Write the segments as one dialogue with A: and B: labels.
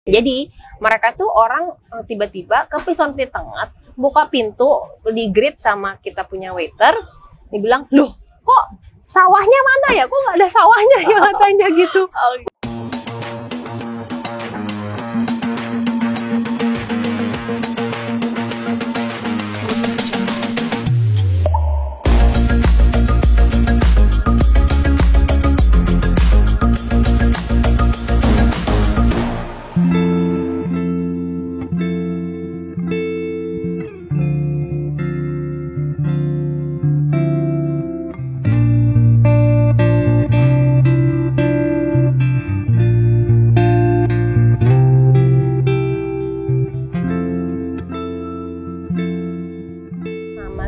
A: Jadi mereka tuh orang tiba-tiba ke Pison di tengah, buka pintu, di greet sama kita punya waiter, dibilang, loh kok sawahnya mana ya? Kok nggak ada sawahnya ya, katanya gitu.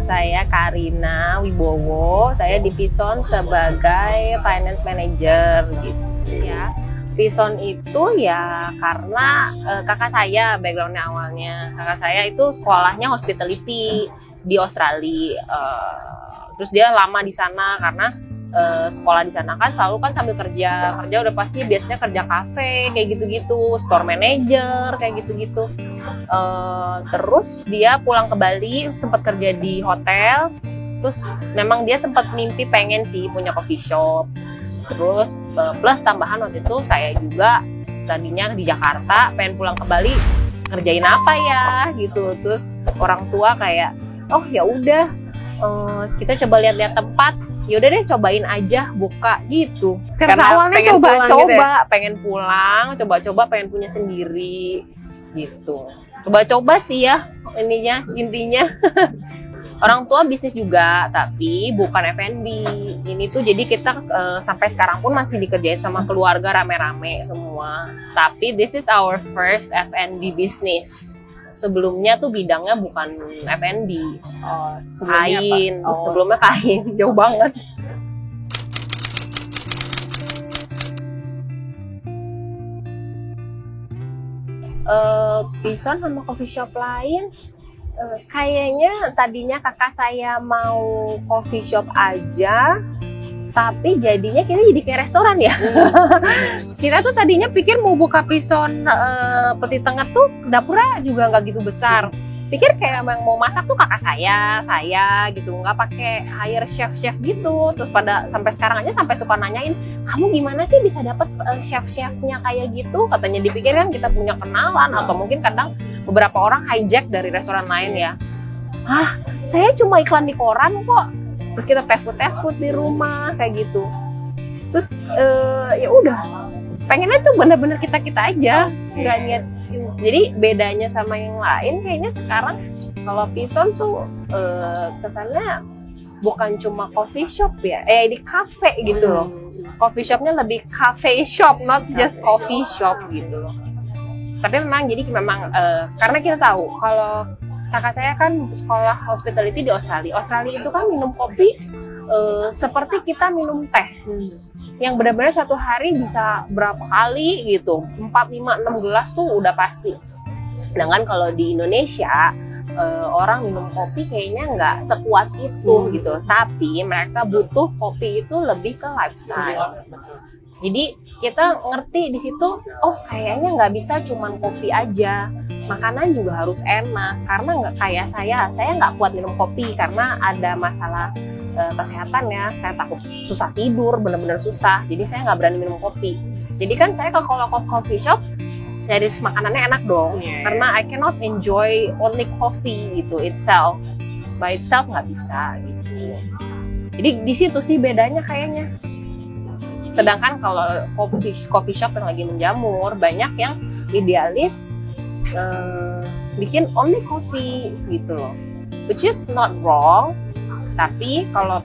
A: Saya Karina Wibowo, saya di Pison sebagai finance manager gitu ya. Pison itu ya karena kakak saya backgroundnya awalnya, kakak saya itu sekolahnya hospitality di Australia. Terus dia lama di sana karena sekolah di sana kan selalu kan sambil kerja udah pasti biasanya kerja kafe kayak gitu-gitu, store manager kayak gitu-gitu. Terus dia pulang ke Bali, sempat kerja di hotel. Terus memang dia sempat mimpi pengen sih punya coffee shop. Terus plus tambahan waktu itu saya juga tadinya di Jakarta, pengen pulang ke Bali, kerjain apa ya gitu. Terus orang tua kayak, oh ya udah, kita coba lihat-lihat tempat. Yaudah deh cobain aja buka gitu. Karena awalnya coba-coba, gitu ya? Pengen pulang, coba-coba pengen punya sendiri gitu. Coba-coba sih ya intinya. Orang tua bisnis juga, tapi bukan F&B. Ini tuh jadi kita sampai sekarang pun masih dikerjain sama keluarga rame-rame semua. Tapi this is our first F&B business. Sebelumnya tuh bidangnya bukan F&B, kain. Sebelumnya kain, jauh banget. Pison sama coffee shop lain, kayaknya tadinya kakak saya mau coffee shop aja, tapi jadinya kita jadi kayak restoran ya. Kita tuh tadinya pikir mau buka Pison Peti Tengah tuh dapurnya juga nggak gitu besar. Pikir kayak yang mau masak tuh kakak saya gitu, nggak pakai hire chef gitu. Terus pada sampai sekarang aja sampai suka nanyain, kamu gimana sih bisa dapet chef-chefnya kayak gitu? Katanya dipikir kan kita punya kenalan atau mungkin kadang beberapa orang hijack dari restoran lain ya. Hah, saya cuma iklan di koran kok. Terus kita test food di rumah kayak gitu. Terus ya udah, pengennya tuh bener-bener kita aja, nggak niat. Jadi bedanya sama yang lain kayaknya sekarang kalau Pison tuh kesannya bukan cuma coffee shop ya, di cafe gitu loh. Coffee shopnya lebih cafe shop, not just coffee shop gitu loh. Tapi memang karena kita tahu kalau kakak saya kan sekolah hospitality di Australia. Australia itu kan minum kopi seperti kita minum teh. Yang benar-benar satu hari bisa berapa kali gitu. 4, 5, 6 gelas tuh udah pasti. Sedangkan kalau di Indonesia orang minum kopi kayaknya nggak sekuat itu gitu. Tapi mereka butuh kopi itu lebih ke lifestyle. Jadi kita ngerti di situ, oh kayaknya nggak bisa cuman kopi aja, makanan juga harus enak. Karena nggak kayak saya nggak kuat minum kopi karena ada masalah kesehatan ya. Saya takut susah tidur, bener-bener susah. Jadi saya nggak berani minum kopi. Jadi kan saya kalau ke coffee shop nyari makanannya enak dong, karena I cannot enjoy only coffee gitu itself, by itself nggak bisa gitu. Jadi di situ sih bedanya kayaknya. Sedangkan kalau coffee shop yang lagi menjamur, banyak yang idealis bikin only coffee gitu loh, which is not wrong. Tapi kalau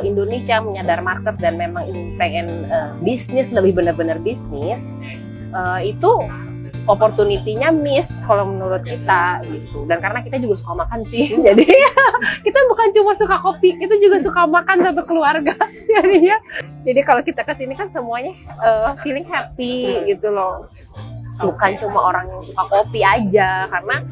A: Indonesia menyadar market dan memang pengen bisnis lebih benar-benar bisnis, itu opportunity-nya miss kalau menurut kita gitu. Dan karena kita juga suka makan sih, jadi kita bukan cuma suka kopi, kita juga suka makan satu keluarga. Jadi kalau kita kesini kan semuanya feeling happy gitu loh. Bukan cuma orang yang suka kopi aja, karena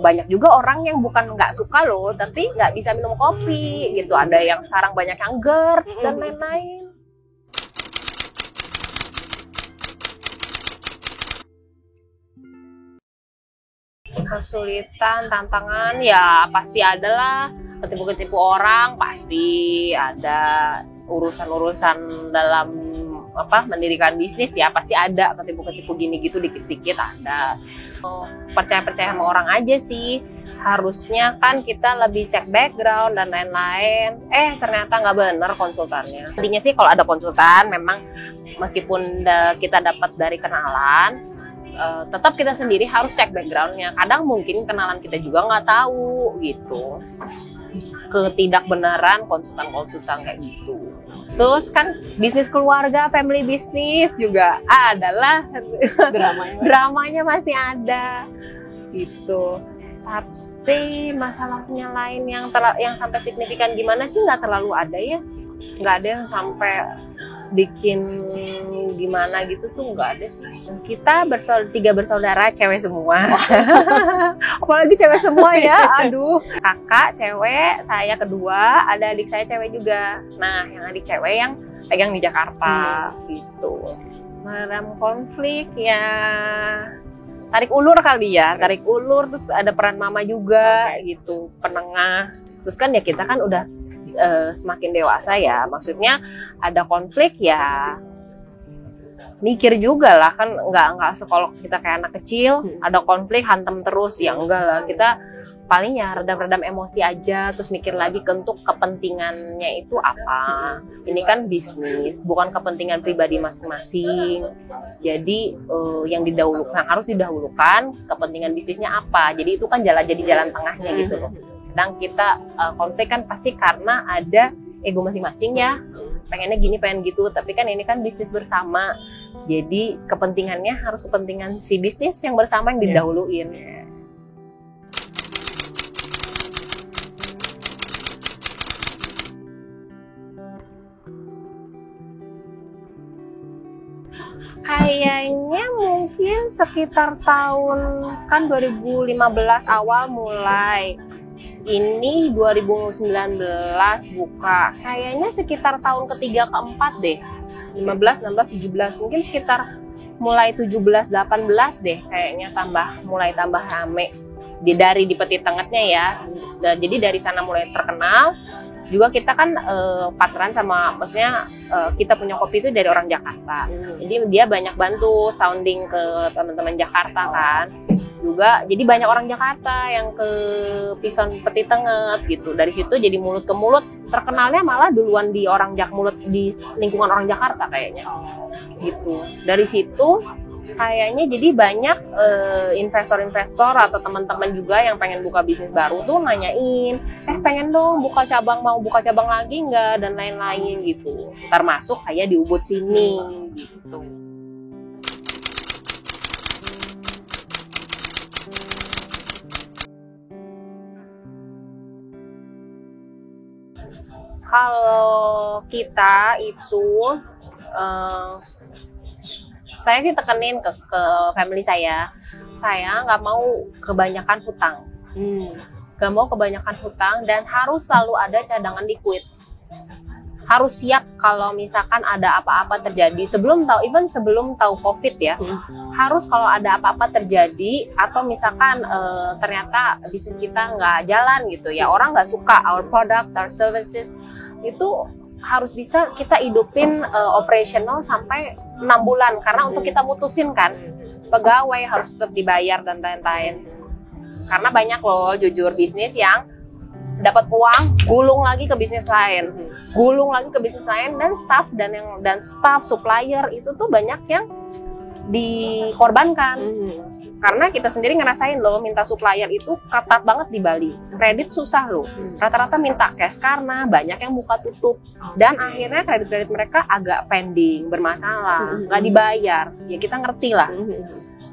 A: banyak juga orang yang bukan nggak suka loh, tapi nggak bisa minum kopi gitu. Ada yang sekarang banyak yang GERD dan lain-lain. Kesulitan, tantangan ya pasti ada lah. Ketipu-ketipu orang pasti ada, urusan-urusan dalam mendirikan bisnis ya pasti ada, ketipu-ketipu gini gitu dikit-dikit ada. Percaya-percaya sama orang aja sih, harusnya kan kita lebih cek background dan lain-lain. Ternyata nggak bener konsultannya. Intinya sih kalau ada konsultan memang meskipun kita dapat dari kenalan, tetap kita sendiri harus cek backgroundnya. Kadang mungkin kenalan kita juga nggak tahu gitu, ketidakbenaran konsultan-konsultan kayak gitu. Terus kan bisnis keluarga, family bisnis juga adalah dramanya masih ada gitu. Tapi masalahnya lain yang sampai signifikan gimana sih nggak terlalu ada ya, nggak ada yang sampai bikin gimana gitu tuh nggak ada sih. Kita tiga bersaudara cewek semua. Apalagi cewek semua ya, aduh. Kakak cewek, saya kedua, ada adik saya cewek juga. Nah, yang adik cewek yang pegang di Jakarta gitu. Meredam konflik ya tarik ulur kali ya, tarik ulur, terus ada peran mama juga gitu, penengah. Terus kan ya kita kan udah semakin dewasa ya, maksudnya ada konflik ya mikir juga lah, kan nggak sekolok kita kayak anak kecil, ada konflik hantem terus ya, enggak lah, kita paling ya redam-redam emosi aja, terus mikir lagi untuk kepentingannya itu apa. Ini kan bisnis, bukan kepentingan pribadi masing-masing. Jadi yang harus didahulukan kepentingan bisnisnya apa. Jadi itu kan jadi jalan tengahnya gitu loh. Kadang kita konflik kan pasti karena ada ego masing-masing ya, pengennya gini, pengen gitu, tapi kan ini kan bisnis bersama, jadi kepentingannya harus kepentingan si bisnis yang bersama yang didahuluin. Kayaknya mungkin sekitar tahun kan 2015 awal mulai. Ini 2019 buka. Kayaknya sekitar tahun ketiga keempat deh. 15, 16, 17. Mungkin sekitar mulai 17, 18 deh. Kayaknya mulai tambah rame. Dari di Peti Tengetnya ya. Jadi dari sana mulai terkenal. Juga kita kan partneran sama, maksudnya kita punya kopi itu dari orang Jakarta. Jadi dia banyak bantu sounding ke teman-teman Jakarta kan. Juga jadi banyak orang Jakarta yang ke Pison Peti Tenget gitu. Dari situ jadi mulut ke mulut, terkenalnya malah duluan di di lingkungan orang Jakarta kayaknya gitu. Dari situ kayaknya jadi banyak investor-investor atau teman-teman juga yang pengen buka bisnis baru tuh nanyain, pengen dong mau buka cabang lagi nggak, dan lain-lain gitu. Termasuk kayak di Ubud sini gitu. Kalau kita itu saya sih tekenin ke family saya nggak mau kebanyakan hutang, dan harus selalu ada cadangan liquid. Harus siap kalau misalkan ada apa-apa terjadi sebelum tahu COVID ya. Harus kalau ada apa-apa terjadi atau misalkan ternyata bisnis kita nggak jalan gitu ya, orang nggak suka our products, our services, itu harus bisa kita hidupin operational sampai 6 bulan, karena untuk kita mutusin kan pegawai harus tetap dibayar dan lain-lain. Karena banyak loh jujur bisnis yang dapat uang gulung lagi ke bisnis lain, dan staff supplier itu tuh banyak yang dikorbankan. Karena kita sendiri ngerasain loh, minta supplier itu ketat banget di Bali, kredit susah loh, rata-rata minta cash karena banyak yang buka tutup, dan akhirnya kredit mereka agak pending, bermasalah, nggak dibayar, ya kita ngerti lah.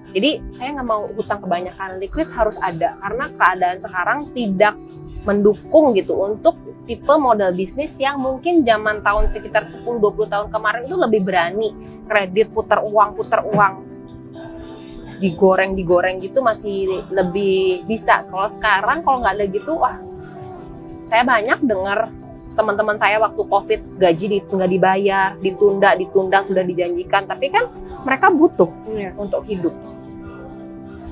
A: Jadi saya nggak mau hutang kebanyakan, liquid harus ada, karena keadaan sekarang tidak mendukung gitu untuk tipe model bisnis yang mungkin zaman tahun sekitar 10-20 tahun kemarin itu lebih berani, kredit putar uang, digoreng gitu masih lebih bisa. Kalau sekarang kalau nggak ada gitu, wah, saya banyak dengar teman-teman saya waktu COVID gaji nggak dibayar, ditunda sudah dijanjikan, tapi kan mereka butuh untuk hidup.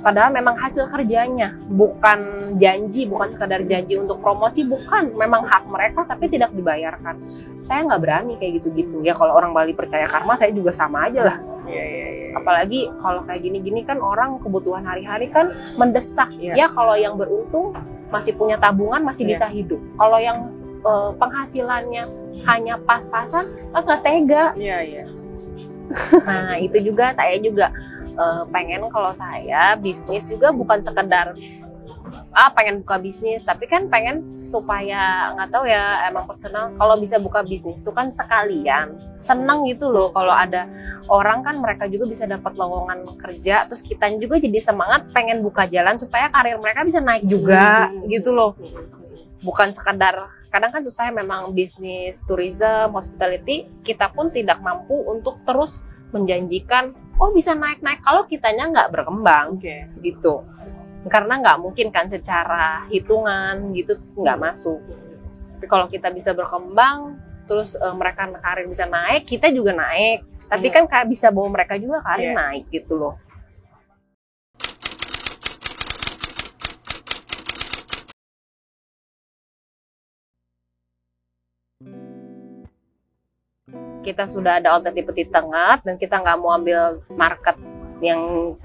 A: Padahal memang hasil kerjanya, bukan janji, bukan sekadar janji untuk promosi, bukan. Memang hak mereka tapi tidak dibayarkan. Saya nggak berani kayak gitu-gitu. Ya kalau orang Bali percaya karma, saya juga sama aja lah. Apalagi kalau kayak gini-gini kan orang kebutuhan hari-hari kan mendesak. Ya kalau yang beruntung masih punya tabungan, masih bisa hidup. Kalau yang penghasilannya hanya pas-pasan, nggak tega. Nah itu juga saya juga pengen kalau saya bisnis juga bukan sekedar pengen buka bisnis, tapi kan pengen supaya nggak tahu ya, emang personal kalau bisa buka bisnis itu kan sekalian seneng gitu loh. Kalau ada orang kan mereka juga bisa dapat lowongan kerja, terus kita juga jadi semangat pengen buka jalan supaya karir mereka bisa naik juga gitu loh. Bukan sekadar, kadang kan susah memang bisnis tourism, hospitality, kita pun tidak mampu untuk terus menjanjikan bisa naik-naik kalau kitanya nggak berkembang gitu. Karena nggak mungkin kan secara hitungan gitu nggak masuk. Tapi kalau kita bisa berkembang, terus mereka karir bisa naik, kita juga naik. Tapi kan bisa bawa mereka juga karir naik gitu loh. Kita sudah ada outlet di Peti Tengah dan kita nggak mau ambil market yang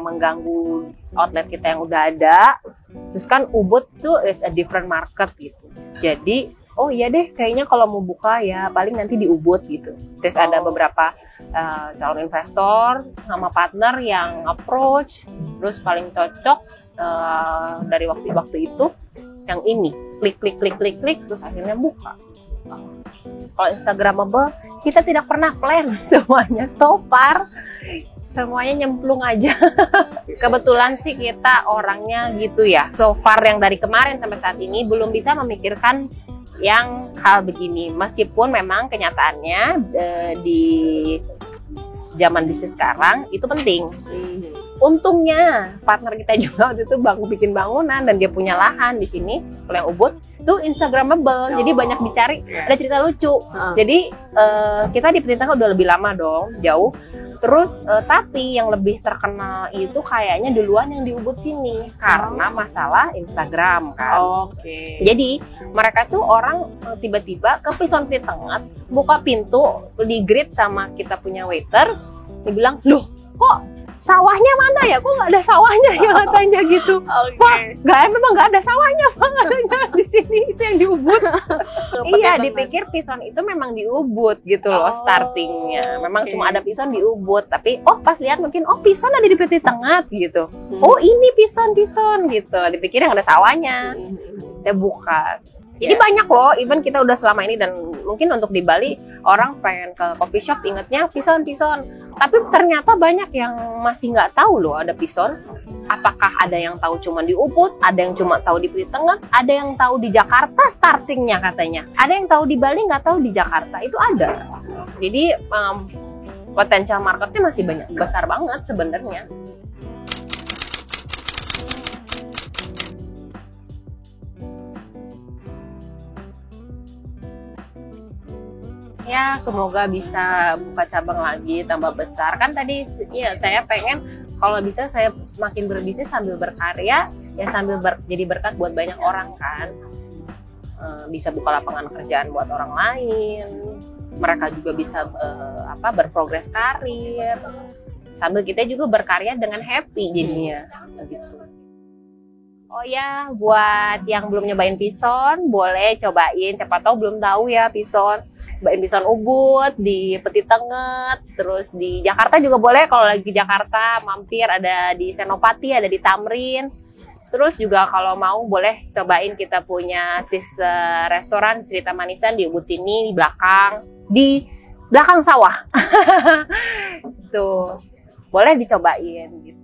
A: mengganggu outlet kita yang udah ada. Terus kan Ubud tuh is a different market gitu. Jadi iya deh kayaknya kalau mau buka ya paling nanti di Ubud gitu. Terus ada beberapa calon investor sama partner yang approach, terus paling cocok dari waktu itu yang ini klik terus akhirnya buka. Kalau Instagramable kita tidak pernah plan semuanya, so far semuanya nyemplung aja. Kebetulan sih kita orangnya gitu ya, so far yang dari kemarin sampai saat ini belum bisa memikirkan yang hal begini, meskipun memang kenyataannya di zaman bisnis sekarang itu penting. Untungnya partner kita juga waktu itu bikin bangunan dan dia punya lahan di sini, kalau yang Ubud itu Instagramable, jadi banyak dicari, ada cerita lucu. Jadi kita di Peti Tengah udah lebih lama dong, jauh. Terus tapi yang lebih terkenal itu kayaknya duluan yang di Ubud sini karena masalah Instagram kan. Jadi mereka tuh orang tiba-tiba ke Pison Peti Tengah, buka pintu, di-greet sama kita punya waiter, dibilang, "Loh, kok sawahnya mana ya? Kok nggak ada sawahnya ya?" Katanya gitu. Wah, memang nggak ada sawahnya Bang, katanya di sini, itu yang di Ubud. Iya, dipikir Pison itu memang di Ubud gitu loh startingnya. Memang cuma ada Pison di Ubud, tapi pas lihat mungkin Pison ada di Peti Tengah gitu. Ini Pison gitu. Dipikir yang ada sawahnya. Kita buka. Jadi banyak loh, even kita udah selama ini, dan mungkin untuk di Bali orang pengen ke coffee shop ingetnya Pison. Tapi ternyata banyak yang masih nggak tahu loh ada Pison. Apakah ada yang tahu cuma di Ubud, ada yang cuma tahu di Peti Tengah, ada yang tahu di Jakarta startingnya katanya. Ada yang tahu di Bali nggak tahu di Jakarta, itu ada. Jadi potensial marketnya masih besar banget sebenarnya. Ya semoga bisa buka cabang lagi tambah besar. Kan tadi ya saya pengen kalau bisa saya makin berbisnis sambil berkarya, ya sambil jadi berkat buat banyak orang kan. Bisa buka lapangan kerjaan buat orang lain. Mereka juga bisa berprogres karir. Sambil kita juga berkarya dengan happy jadinya gitu. Oh ya, buat yang belum nyobain Pison, boleh cobain. Siapa tahu belum tahu ya Pison. Cobain Pison Ubud di Peti Tengah, terus di Jakarta juga boleh. Kalau lagi di Jakarta, mampir ada di Senopati, ada di Tamrin. Terus juga kalau mau boleh cobain kita punya sister restoran Cerita Manisan di Ubud sini, di belakang sawah. Tuh, boleh dicobain gitu.